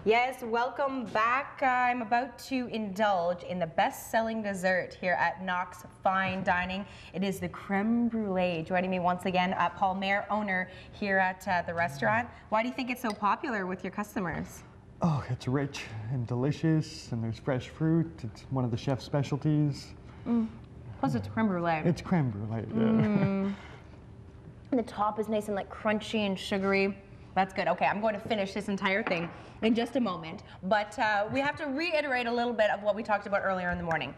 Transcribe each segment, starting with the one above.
Yes, welcome back. I'm about to indulge in the best-selling dessert here at Knox Fine Dining. It is the creme brulee. Joining me once again, Paul Mayer, owner here at the restaurant. Why do you think it's so popular with your customers? Oh, it's rich and delicious, and there's fresh fruit. It's one of the chef's specialties. Plus it's creme brulee. It's creme brulee, yeah. And the top is nice and like crunchy and sugary. That's good. Okay, I'm going to finish this entire thing in just a moment. But we have to reiterate a little bit of what we talked about earlier in the morning.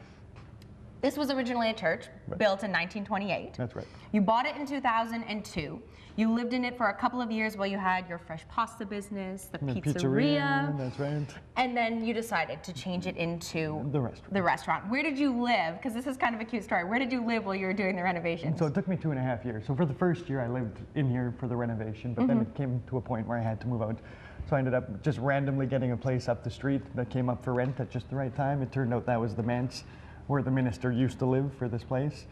This was originally a church built in 1928. That's right. You bought it in 2002. You lived in it for a couple of years while you had your fresh pasta business, the pizzeria. That's right. And then you decided to change it into the restaurant. Where did you live? Because this is kind of a cute story. Where did you live while you were doing the renovations? So it took me 2.5 years. So for the first year I lived in here for the renovation, but then it came to a point where I had to move out. So I ended up just randomly getting a place up the street that came up for rent at just the right time. It turned out that was the manse where the minister used to live for this place.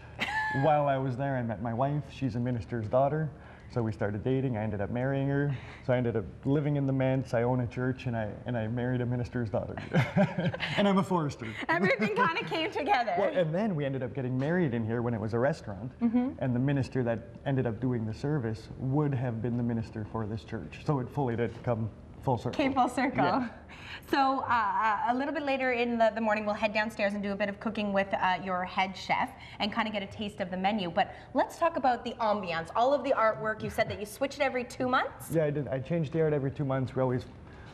While I was there, I met my wife. She's a minister's daughter. So we started dating. I ended up marrying her. So I ended up living in the manse. I own a church, and I married a minister's daughter. And I'm a forester. Everything kind of came together. Well, and then we ended up getting married in here when it was a restaurant. And the minister that ended up doing the service would have been the minister for this church. So it fully did come full circle. Came full circle. Yeah. So a little bit later in the morning, we'll head downstairs and do a bit of cooking with your head chef and kind of get a taste of the menu. But let's talk about the ambiance, all of the artwork. You said that you switch it every 2 months? Yeah, I did. I changed the art every 2 months. We always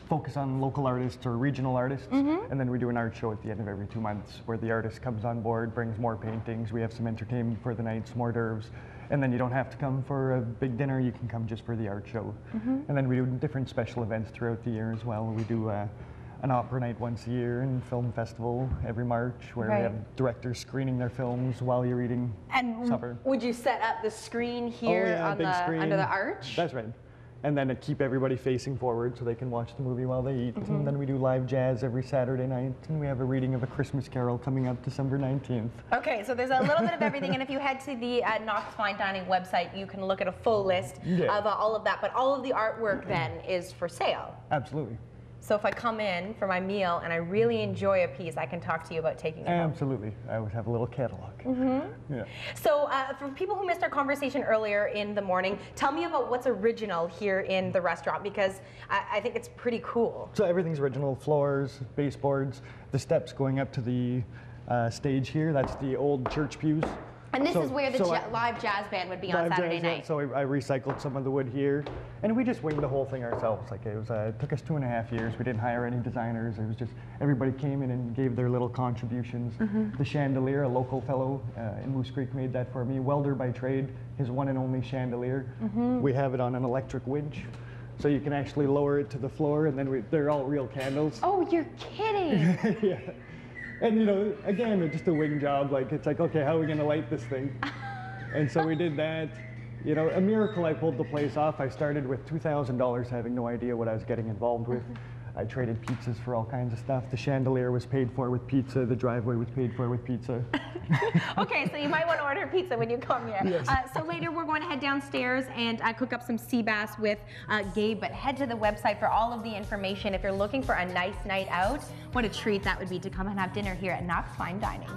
focus on local artists or regional artists, and then we do an art show at the end of every 2 months where the artist comes on board, brings more paintings. We have some entertainment for the night, some hors d'oeuvres. And then you don't have to come for a big dinner, you can come just for the art show. And then we do different special events throughout the year as well. We do an opera night once a year and film festival every March where we have directors screening their films while you're eating supper. Would you set up the screen here on under the arch? That's right. And then keep everybody facing forward so they can watch the movie while they eat. And then we do live jazz every Saturday night, and we have a reading of A Christmas Carol coming up December 19th. Okay, so there's a little bit of everything, and if you head to the Knox Fine Dining website, you can look at a full list of all of that, but all of the artwork then is for sale. Absolutely. So if I come in for my meal and I really enjoy a piece, I can talk to you about taking it home. Absolutely. I always have a little catalog. Yeah. So for people who missed our conversation earlier in the morning, tell me about what's original here in the restaurant, because I think it's pretty cool. So everything's original: floors, baseboards, the steps going up to the stage here. That's the old church pews. And this is where the live jazz band would be on Saturday night. So I recycled some of the wood here, and we just winged the whole thing ourselves. Like it took us 2.5 years. We didn't hire any designers. It was just everybody came in and gave their little contributions. The chandelier, a local fellow in Moose Creek made that for me. Welder by trade, his one and only chandelier. We have it on an electric winch, so you can actually lower it to the floor, and then they're all real candles. Oh, you're kidding! Yeah. And you know, again, just a wing job. Like it's like, okay, how are we gonna light this thing? And so we did that. You know, a miracle I pulled the place off. I started with $2,000, having no idea what I was getting involved with. I traded pizzas for all kinds of stuff. The chandelier was paid for with pizza. The driveway was paid for with pizza. Okay, so you might want to order pizza when you come here. Yes. So later we're going to head downstairs and cook up some sea bass with Gabe, but head to the website for all of the information if you're looking for a nice night out. What a treat that would be to come and have dinner here at Knox Fine Dining.